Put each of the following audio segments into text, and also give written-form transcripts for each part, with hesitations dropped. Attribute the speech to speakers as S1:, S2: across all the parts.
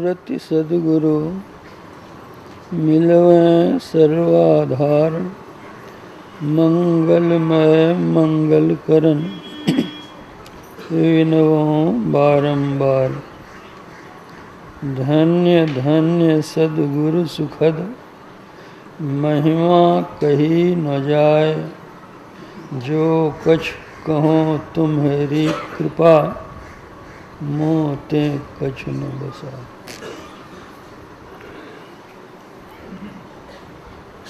S1: रति सद्गुरु मिलवें सर्वाधार। मंगलमय मंगल करन विनवो बारंबार। धन्य धन्य सद्गुरु सुखद महिमा कही न जाय। जो कछ कहो तुम्हारी कृपा मोते कछ न बसा।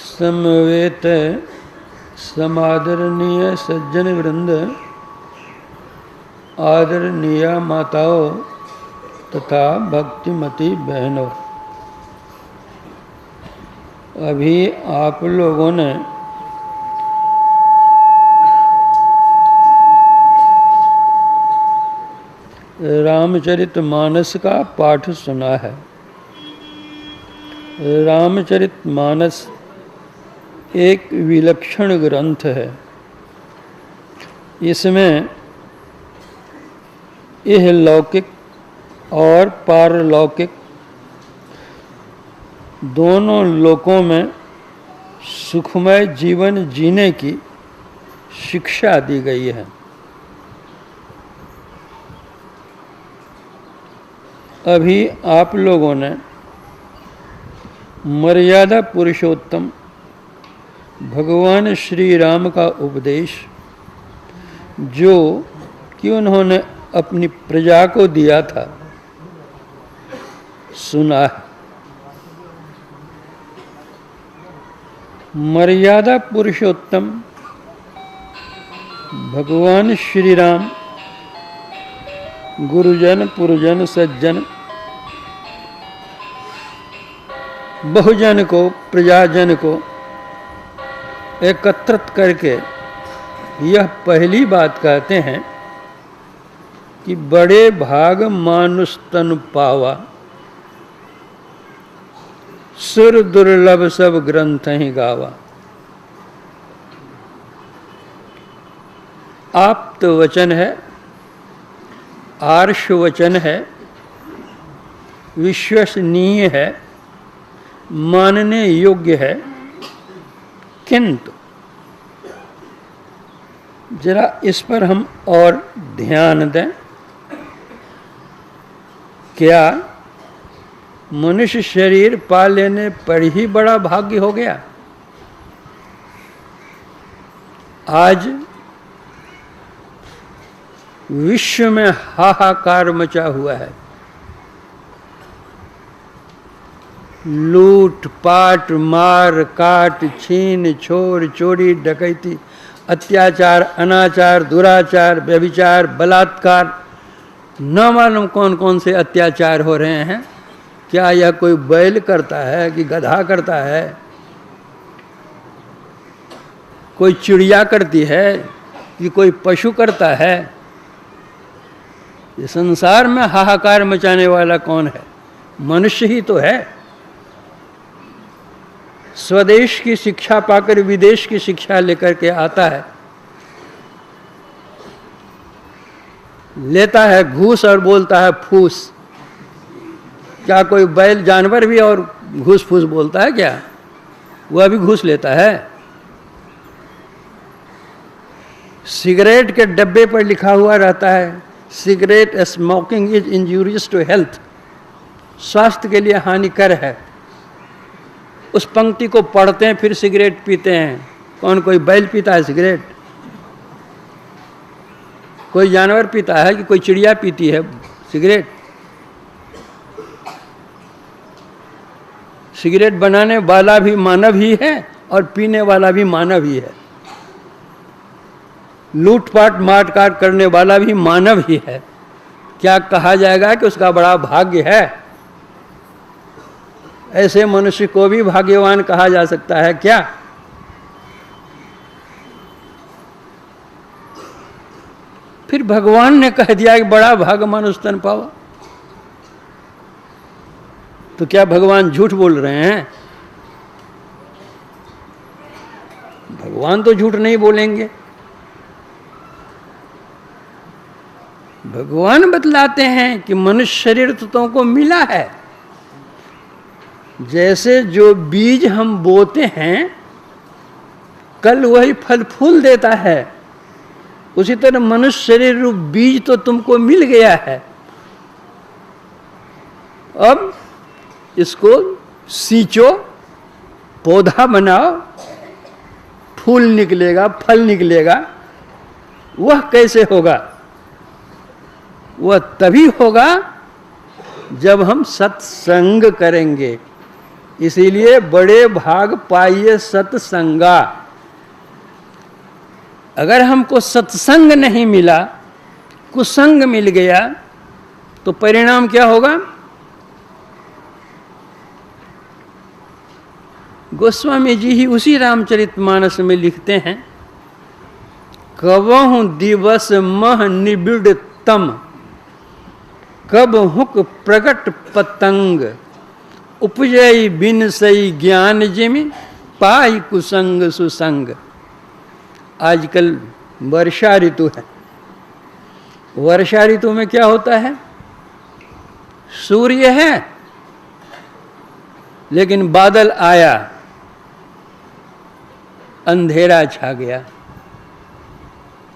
S1: समवेत समादरणीय सज्जन वृंद, आदरणीय माताओं तथा भक्तिमती बहनों, अभी आप लोगों ने रामचरितमानस का पाठ सुना है। रामचरितमानस एक विलक्षण ग्रंथ है। इसमें यह लौकिक और पारलौकिक दोनों लोकों में सुखमय जीवन जीने की शिक्षा दी गई है। अभी आप लोगों ने मर्यादा पुरुषोत्तम भगवान श्री राम का उपदेश, जो कि उन्होंने अपनी प्रजा को दिया था, सुना है। मर्यादा पुरुषोत्तम भगवान श्री राम गुरुजन पुरजन सज्जन बहुजन को, प्रजाजन को एकत्रित करके यह पहली बात कहते हैं कि बड़े भाग मानुष तन पावा। सुर दुर्लभ सब ग्रंथ ही गावा। आप्त वचन है, आर्ष वचन है, विश्वसनीय है, मानने योग्य है। किंतु जरा इस पर हम और ध्यान दें। क्या मनुष्य शरीर पा लेने पर ही बड़ा भाग्य हो गया? आज विश्व में हाहाकार मचा हुआ है। लूट पाट, मार काट, छीन छोर, चोरी डकैती, अत्याचार, अनाचार, दुराचार, व्यभिचार, बलात्कार, न मालूम कौन कौन से अत्याचार हो रहे हैं। क्या यह कोई बैल करता है कि गधा करता है? कोई चिड़िया करती है कि कोई पशु करता है? ये संसार में हाहाकार मचाने वाला कौन है? मनुष्य ही तो है। स्वदेश की शिक्षा पाकर विदेश की शिक्षा लेकर के आता है, लेता है घूस और बोलता है फूस। क्या कोई बैल जानवर भी और घूस फूस बोलता है क्या? वह भी घूस लेता है। सिगरेट के डब्बे पर लिखा हुआ रहता है, cigarette smoking is injurious to health, स्वास्थ्य के लिए हानिकर है। उस पंक्ति को पढ़ते हैं, फिर सिगरेट पीते हैं। कौन कोई बैल पीता है सिगरेट? कोई जानवर पीता है कि कोई चिड़िया पीती है सिगरेट? सिगरेट बनाने वाला भी मानव ही है और पीने वाला भी मानव ही है। लूटपाट मारकाट करने वाला भी मानव ही है। क्या कहा जाएगा कि उसका बड़ा भाग्य है? ऐसे मनुष्य को भी भाग्यवान कहा जा सकता है क्या? फिर भगवान ने कह दिया कि बड़ा भाग मनुष्य तन पावा। तो क्या भगवान झूठ बोल रहे हैं? भगवान तो झूठ नहीं बोलेंगे। भगवान बतलाते हैं कि मनुष्य शरीर तो तुमको मिला है, जैसे जो बीज हम बोते हैं कल वही फल फूल देता है, उसी तरह मनुष्य शरीर रूप बीज तो तुमको मिल गया है। अब इसको सींचो, पौधा बनाओ, फूल निकलेगा, फल निकलेगा। वह कैसे होगा? वह तभी होगा जब हम सत्संग करेंगे। इसीलिए बड़े भाग पाइए सत्संगा। अगर हमको सत्संग नहीं मिला, कुसंग मिल गया, तो परिणाम क्या होगा? गोस्वामी जी ही उसी रामचरितमानस में लिखते हैं, कबहु दिवस मह निबिड़तम, कब हुक प्रगट पतंग, उपजय बिन सई ज्ञान जिमि, पाई कुसंग सुसंग। आजकल वर्षा ऋतु है। वर्षा ऋतु में क्या होता है? सूर्य है लेकिन बादल आया, अंधेरा छा गया।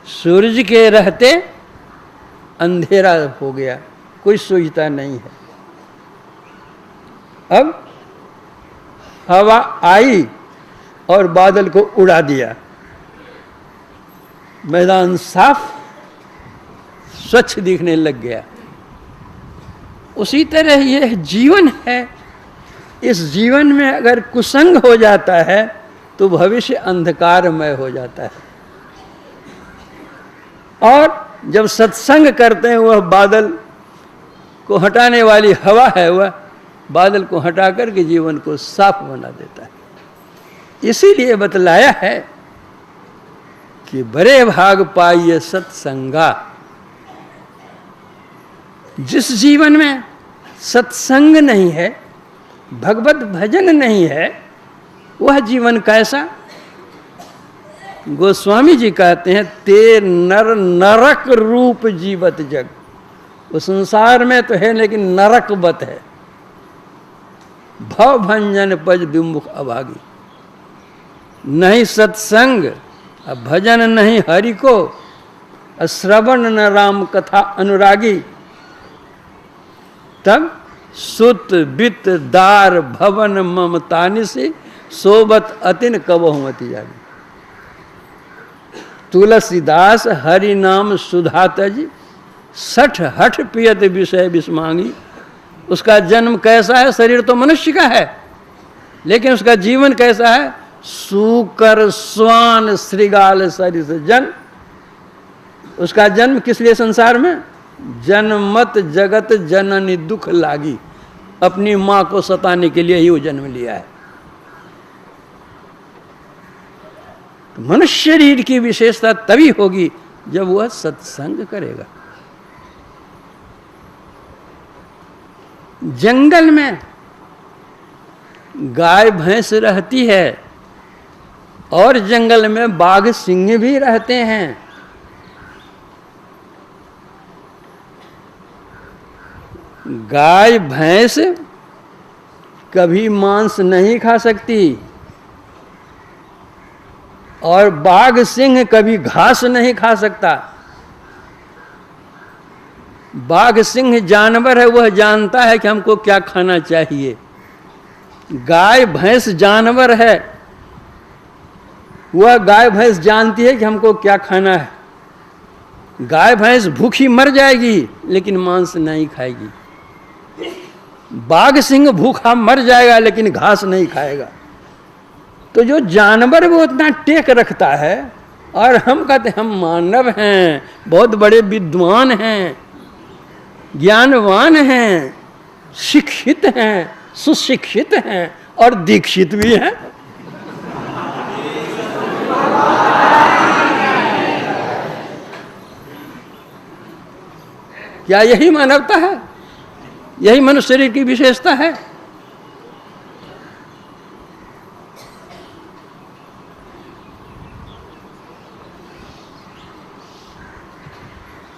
S1: सूरज के रहते अंधेरा हो गया, कोई सूझता नहीं है। अब हवा आई और बादल को उड़ा दिया, मैदान साफ स्वच्छ दिखने लग गया। उसी तरह यह जीवन है। इस जीवन में अगर कुसंग हो जाता है तो भविष्य अंधकारमय हो जाता है। और जब सत्संग करते हैं, वह बादल को हटाने वाली हवा है, वह बादल को हटा करके जीवन को साफ बना देता है। इसीलिए बतलाया है कि बड़े भाग पाइए सत्संगा। जिस जीवन में सत्संग नहीं है, भगवत भजन नहीं है, वह जीवन कैसा? गोस्वामी जी कहते हैं, ते नर नरक रूप जीवत जग। वो संसार में तो है लेकिन नरकवत है। भव भंजन पज विमुख अभागी। नहीं सत्संग, भजन नहीं हरि को, श्रवण न राम कथा अनुरागी, तब सुत बित दार भवन ममतानि से सोबत अतिन कबहुमति जागी। तुलसीदास हरि नाम सुधा तज, सठ हठ पियत विषय विस्मांगी। उसका जन्म कैसा है? शरीर तो मनुष्य का है, लेकिन उसका जीवन कैसा है? सूकर स्वान श्रृगाल सरिस जन। उसका जन्म किस लिए संसार में? जन्मत जगत जननी दुख लागी। अपनी मां को सताने के लिए ही वो जन्म लिया है। तो मनुष्य शरीर की विशेषता तभी होगी जब वह सत्संग करेगा। जंगल में गाय भैंस रहती है और जंगल में बाघ सिंह भी रहते हैं। गाय भैंस कभी मांस नहीं खा सकती और बाघ सिंह कभी घास नहीं खा सकता। बाघ सिंह जानवर है, वह जानता है कि हमको क्या खाना चाहिए। गाय भैंस जानवर है, वह गाय भैंस जानती है कि हमको क्या खाना है। गाय भैंस भूखी मर जाएगी लेकिन मांस नहीं खाएगी। बाघ सिंह भूखा मर जाएगा लेकिन घास नहीं खाएगा। तो जो जानवर वो उतना टेक रखता है, और हम कहते हम मानव हैं, बहुत बड़े विद्वान हैं, ज्ञानवान हैं, शिक्षित हैं, सुशिक्षित हैं और दीक्षित भी हैं। क्या यही मानवता है? यही मनुष्य शरीर की विशेषता है?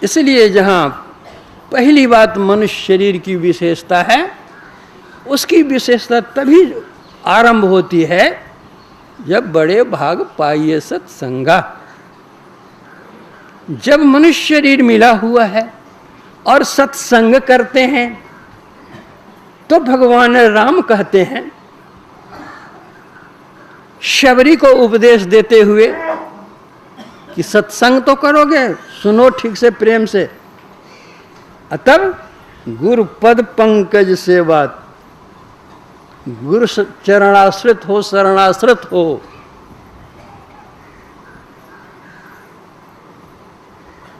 S1: इसलिए जहां पहली बात मनुष्य शरीर की विशेषता है, उसकी विशेषता तभी आरंभ होती है जब बड़े भाग पाइए सत्संगा। जब मनुष्य शरीर मिला हुआ है और सत्संग करते हैं तो भगवान राम कहते हैं, शबरी को उपदेश देते हुए कि सत्संग तो करोगे, सुनो ठीक से प्रेम से, तब गुरु पद पंकज से बात, गुरु चरणाश्रित हो, शरणाश्रित हो।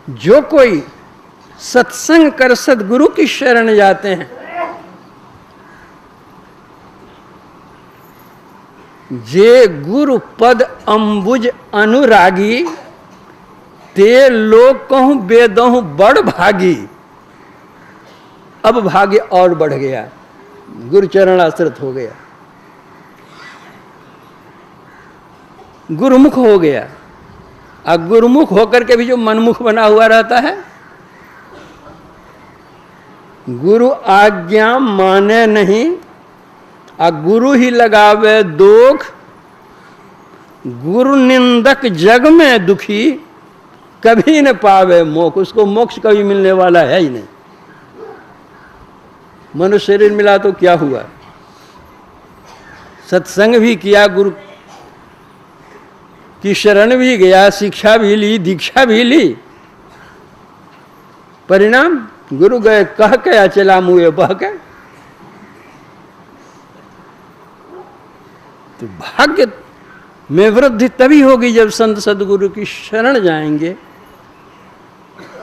S1: जो कोई सत्संग कर सदगुरु की शरण जाते हैं, जे गुरु पद अंबुज अनुरागी, ते लोग कहूं बेदहूं बड़ भागी। अब भाग्य और बढ़ गया, गुरु चरण आश्रित हो गया, गुरुमुख हो गया। अब गुरुमुख होकर के भी जो मनमुख बना हुआ रहता है, गुरु आज्ञा माने नहीं, गुरु ही लगावे दोख, गुरु निंदक जग में दुखी, कभी न पावे मोक्ष। उसको मोक्ष कभी मिलने वाला है ही नहीं। मनुष्य शरीर मिला तो क्या हुआ, सत्संग भी किया, गुरु की शरण भी गया, शिक्षा भी ली, दीक्षा भी ली, परिणाम गुरु गए कह के चला मुँह बह के। तो भाग्य में वृद्धि तभी होगी जब संत सदगुरु की शरण जाएंगे,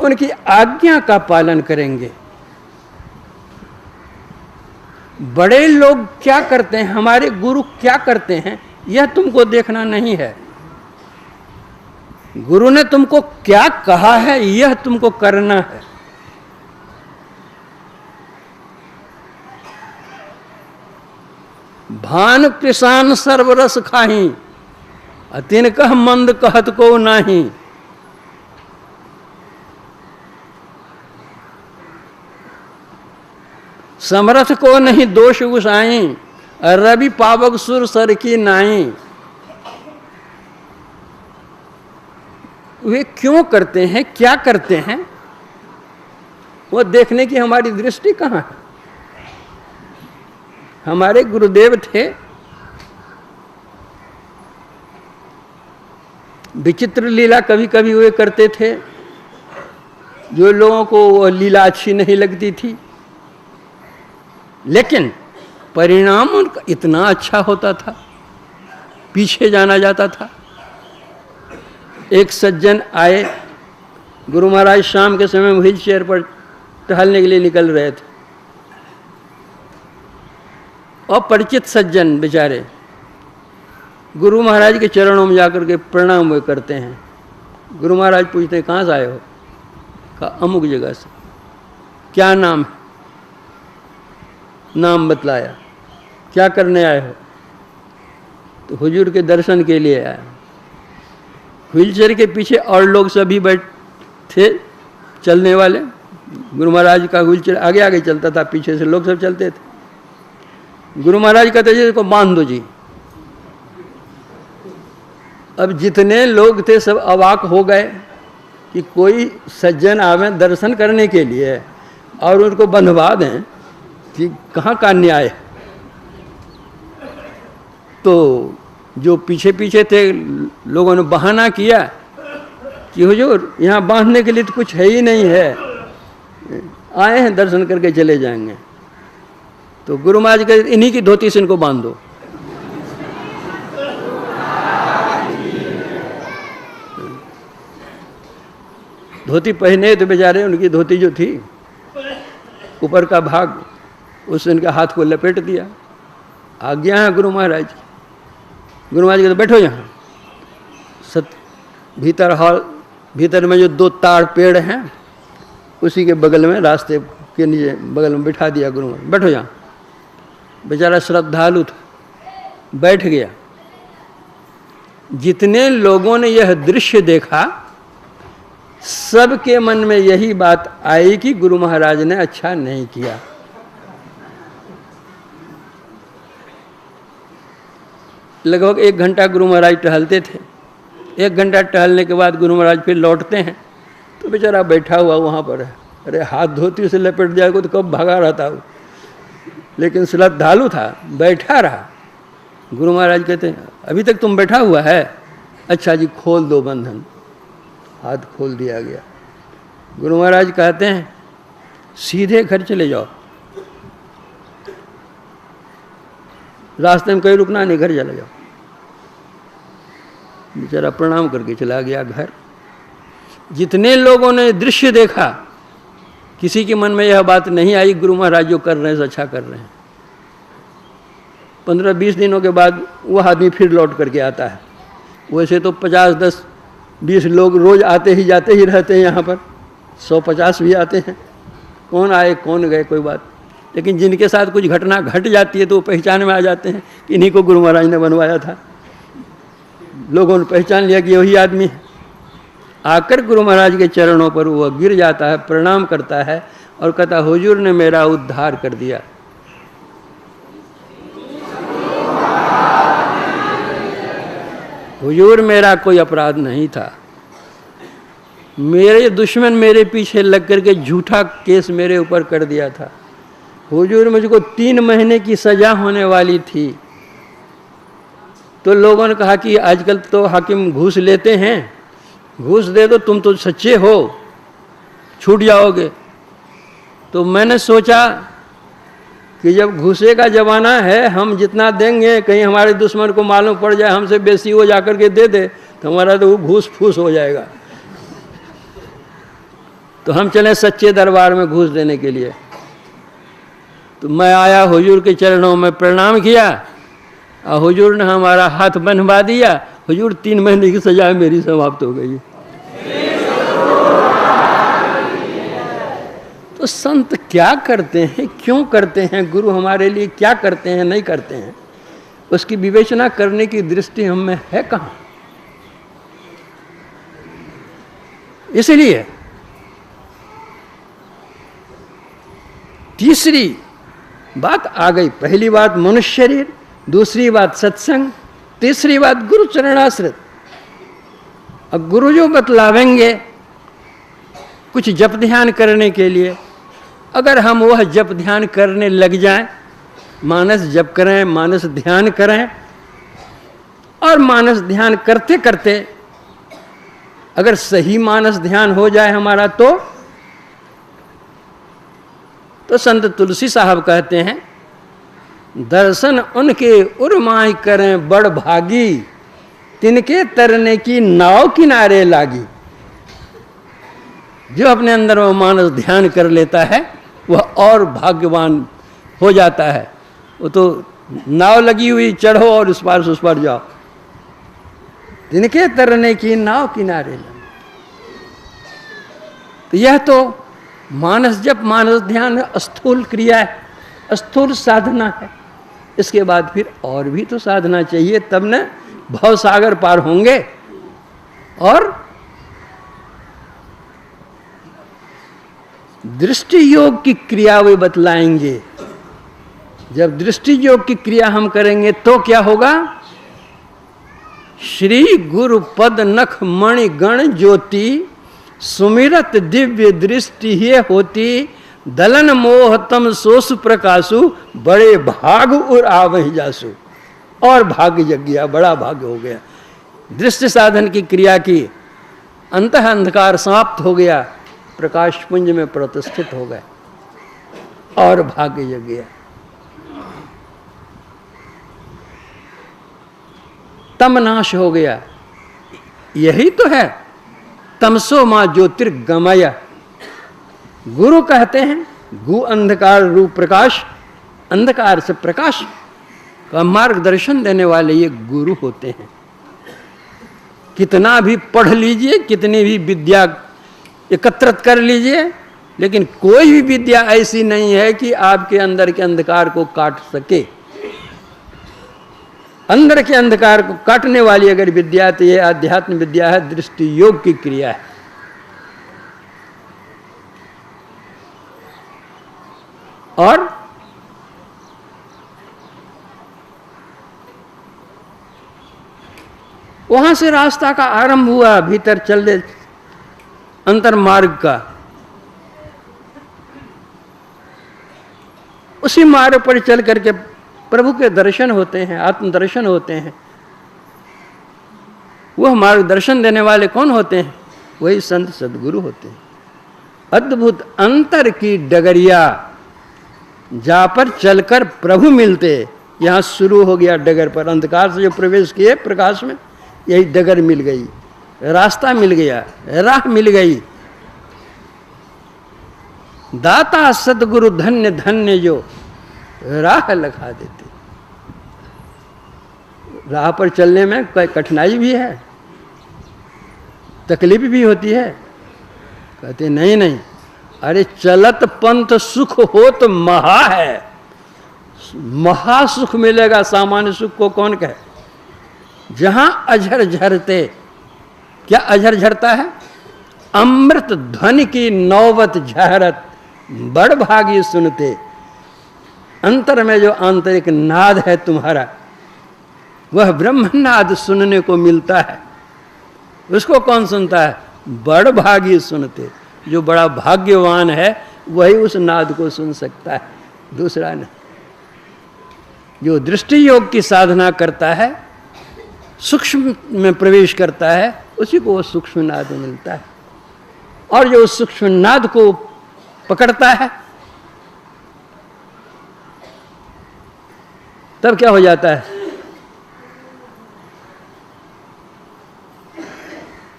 S1: उनकी आज्ञा का पालन करेंगे। बड़े लोग क्या करते हैं, हमारे गुरु क्या करते हैं, यह तुमको देखना नहीं है। गुरु ने तुमको क्या कहा है, यह तुमको करना है। भान पिसान सर्वरस खाही, तिन कह मंद कहत को नाही। समरथ को नहीं दोष गुसाई, रवि पावक सुर सर की नाई। वे क्यों करते हैं, क्या करते हैं, वो देखने की हमारी दृष्टि कहाँ है। हमारे गुरुदेव थे, विचित्र लीला कभी कभी वे करते थे, जो लोगों को वो लीला अच्छी नहीं लगती थी, लेकिन परिणाम उनका इतना अच्छा होता था, पीछे जाना जाता था। एक सज्जन आए, गुरु महाराज शाम के समय व्हील चेयर पर टहलने के लिए निकल रहे थे। अपरिचित सज्जन बेचारे गुरु महाराज के चरणों में जाकर के प्रणाम वे करते हैं। गुरु महाराज पूछते हैं, कहाँ से आए हो? कहा अमुक जगह से। क्या नाम है? नाम बतलाया। क्या करने आए हो? तो हुजूर के दर्शन के लिए आया। व्हीलचेयर के पीछे और लोग सभी बैठ थे, चलने वाले। गुरु महाराज का व्हीलचेयर आगे आगे चलता था, पीछे से लोग सब चलते थे। गुरु महाराज कहते जी इसको बांध दो जी। अब जितने लोग थे सब अवाक हो गए कि कोई सज्जन आवे दर्शन करने के लिए और उनको बंधवा दें, कि कहाँ का न्याय। तो जो पीछे पीछे थे लोगों ने बहाना किया कि हुजूर यहाँ बांधने के लिए तो कुछ है ही नहीं है, आए हैं दर्शन करके चले जाएंगे। तो गुरु महाराज कहते इन्हीं की धोती से इनको बांध दो। धोती पहने तो बेचारे, उनकी धोती जो थी ऊपर का भाग, उससे उनके हाथ को लपेट दिया। आज्ञा है गुरु महाराज। गुरु महाराज कहते बैठो यहाँ। भीतर हॉल, भीतर में जो 2 ताड़ पेड़ हैं उसी के बगल में, रास्ते के नीचे बगल में बिठा दिया गुरु महाराज, बैठो यहाँ। बेचारा श्रद्धालु था, बैठ गया। जितने लोगों ने यह दृश्य देखा, सबके मन में यही बात आई कि गुरु महाराज ने अच्छा नहीं किया। लगभग 1 घंटा गुरु महाराज टहलते थे। 1 घंटा टहलने के बाद गुरु महाराज फिर लौटते हैं तो बेचारा बैठा हुआ वहाँ पर है। अरे हाथ धोती से लपेट जाएगा तो कब भागा रहता वो, लेकिन श्रद्धालु था, बैठा रहा। गुरु महाराज कहते हैं अभी तक तुम बैठा हुआ है, अच्छा जी खोल दो बंधन। हाथ खोल दिया गया। गुरु महाराज कहते हैं सीधे घर चले जाओ, रास्ते में कहीं रुकना नहीं, घर चले जाओ। बेचारा प्रणाम करके चला गया घर। जितने लोगों ने दृश्य देखा किसी के मन में यह बात नहीं आई गुरु महाराज जो कर रहे हैं अच्छा कर रहे हैं। 15-20 दिनों के बाद वह आदमी फिर लौट करके आता है। वैसे तो 50-10-20 लोग रोज आते ही जाते ही रहते हैं यहाँ पर, 100-50 भी आते हैं, कौन आए कौन गए कोई बात। लेकिन जिनके साथ कुछ घटना घट जाती है तो वो पहचान में आ जाते हैं कि इन्हीं को गुरु महाराज ने बनवाया था। लोगों ने पहचान लिया कि वही आदमी है। आकर गुरु महाराज के चरणों पर वह गिर जाता है, प्रणाम करता है और कहता हुजूर ने मेरा उद्धार कर दिया। हुजूर मेरा कोई अपराध नहीं था, मेरे दुश्मन मेरे पीछे लग करके झूठा केस मेरे ऊपर कर दिया था। हुजूर मुझको 3 महीने की सजा होने वाली थी, तो लोगों ने कहा कि आजकल तो हाकिम घूस लेते हैं, घूस दे दो, तुम तो सच्चे हो, छूट जाओगे। तो मैंने सोचा कि जब घूसे का जमाना है, हम जितना देंगे कहीं हमारे दुश्मन को मालूम पड़ जाए हमसे बेसी हो जाकर के दे दे तो हमारा तो वो घूस फूस हो जाएगा। तो हम चले सच्चे दरबार में घूस देने के लिए। तो मैं आया, हुजूर के चरणों में प्रणाम किया और हुजूर ने हमारा हाथ बंधवा दिया। हुजूर 3 महीने की सजा मेरी समाप्त हो गई। तो संत क्या करते हैं, क्यों करते हैं, गुरु हमारे लिए क्या करते हैं नहीं करते हैं, उसकी विवेचना करने की दृष्टि हम में है कहाँ। इसलिए तीसरी बात आ गई। पहली बात मनुष्य शरीर, दूसरी बात सत्संग, तीसरी बात गुरु चरणाश्रित। अब गुरु जो बतलावेंगे कुछ जप ध्यान करने के लिए, अगर हम वह जप ध्यान करने लग जाएं, मानस जप करें, मानस ध्यान करें, और मानस ध्यान करते करते अगर सही मानस ध्यान हो जाए हमारा तो संत तुलसी साहब कहते हैं दर्शन उनके उर्माई करें बड़ भागी, तिनके तरने की नाव किनारे लागी। जो अपने अंदर वो मानस ध्यान कर लेता है वह और भाग्यवान हो जाता है। वो तो नाव लगी हुई, चढ़ो और उस पार जाओ। तिनके तरने की नाव किनारे लागी। तो यह तो मानस जप, मानस ध्यान स्थूल क्रिया है, स्थूल साधना है। इसके बाद फिर और भी तो साधना चाहिए, तब न भव सागर पार होंगे। और दृष्टि योग की क्रिया वे बतलाएंगे। जब दृष्टि योग की क्रिया हम करेंगे तो क्या होगा? श्री गुरु पद नख मणि गण ज्योति, सुमिरत दिव्य दृष्टि ही होती, दलन मोहतम सोस प्रकाशु, बड़े भाग उर आवहि जासु। और भाग्य जग गया, बड़ा भाग्य हो गया। दृष्टि साधन की क्रिया की, अंतः अंधकार समाप्त हो गया, प्रकाश पुंज में प्रतिष्ठित हो गए और भाग्य जग गया। तम नाश हो गया। यही तो है तमसो मां ज्योतिर्गमय। गुरु कहते हैं गु अंधकार रूप प्रकाश, अंधकार से प्रकाश का मार्गदर्शन देने वाले ये गुरु होते हैं। कितना भी पढ़ लीजिए, कितनी भी विद्या एकत्रित कर लीजिए, लेकिन कोई भी विद्या ऐसी नहीं है कि आपके अंदर के अंधकार को काट सके। अंदर के अंधकार को काटने वाली अगर विद्या तो ये आध्यात्म विद्या है, दृष्टि योग की क्रिया है। और वहां से रास्ता का आरंभ हुआ, भीतर चलने अंतर मार्ग का। उसी मार्ग पर चल करके प्रभु के दर्शन होते हैं, आत्मदर्शन होते हैं। वह मार्गदर्शन देने वाले कौन होते हैं? वही संत सद्गुरु होते हैं। अद्भुत अंतर की डगरिया, जहां पर चलकर प्रभु मिलते। यहां शुरू हो गया डगर पर, अंधकार से जो प्रवेश किए प्रकाश में, यही डगर मिल गई, रास्ता मिल गया, राह मिल गई। दाता सद्गुरु धन्य धन्य जो राह लखा देते। राह पर चलने में कोई कठिनाई भी है, तकलीफ भी होती है। कहते नहीं नहीं, अरे चलत पंथ सुख हो तो महा है, महा सुख मिलेगा। सामान्य सुख को कौन कहे? जहां अझर झरते, क्या अझर झरता है? अमृत ध्वनि की नौबत झहरत, बड़ भागी सुनते। अंतर में जो आंतरिक नाद है तुम्हारा, वह ब्रह्मनाद सुनने को मिलता है। उसको कौन सुनता है? बड़ भागी सुनते। जो बड़ा भाग्यवान है वही उस नाद को सुन सकता है, दूसरा नहीं। जो दृष्टि योग की साधना करता है, सूक्ष्म में प्रवेश करता है, उसी को वो सूक्ष्म नाद मिलता है। और जो उस सूक्ष्म नाद को पकड़ता है, तब क्या हो जाता है?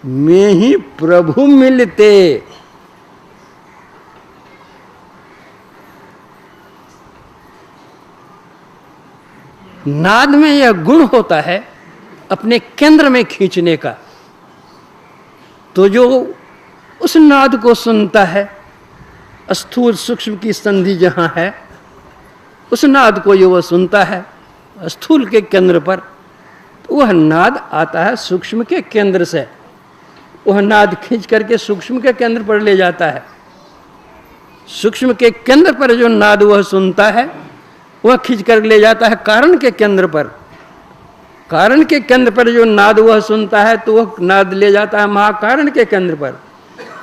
S1: में ही प्रभु मिलते। नाद में यह गुण होता है अपने केंद्र में खींचने का। तो जो उस नाद को सुनता है, स्थूल सूक्ष्म की संधि जहां है, उस नाद को जो वह सुनता है स्थूल के केंद्र पर, तो वह नाद आता है सूक्ष्म के केंद्र से। वह नाद खींच करके सूक्ष्म के केंद्र पर ले जाता है। सूक्ष्म के केंद्र पर जो नाद वह सुनता है, वह खींच कर ले जाता है कारण के केंद्र पर। कारण के केंद्र पर जो नाद वह सुनता है, तो वह नाद ले जाता है महाकारण के केंद्र पर।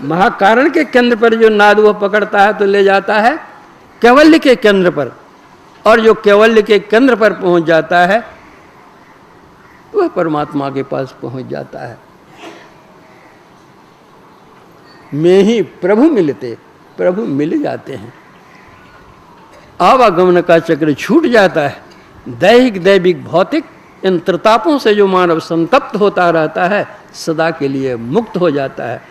S1: महाकारण के केंद्र पर जो नाद वह पकड़ता है, तो ले जाता है कैवल्य के केंद्र पर। और जो कैवल्य के केंद्र पर पहुंच जाता है, वह परमात्मा के पास पहुंच जाता है। में ही प्रभु मिलते, प्रभु मिल जाते हैं। आवागमन का चक्र छूट जाता है। दैहिक दैविक भौतिक इन त्रितापों से जो मानव संतप्त होता रहता है, सदा के लिए मुक्त हो जाता है।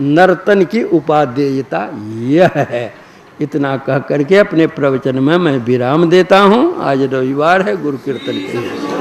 S1: नर्तन की उपादेयता यह है। इतना कह करके अपने प्रवचन में मैं विराम देता हूँ। आज रविवार है, गुरु कीर्तन के लिए।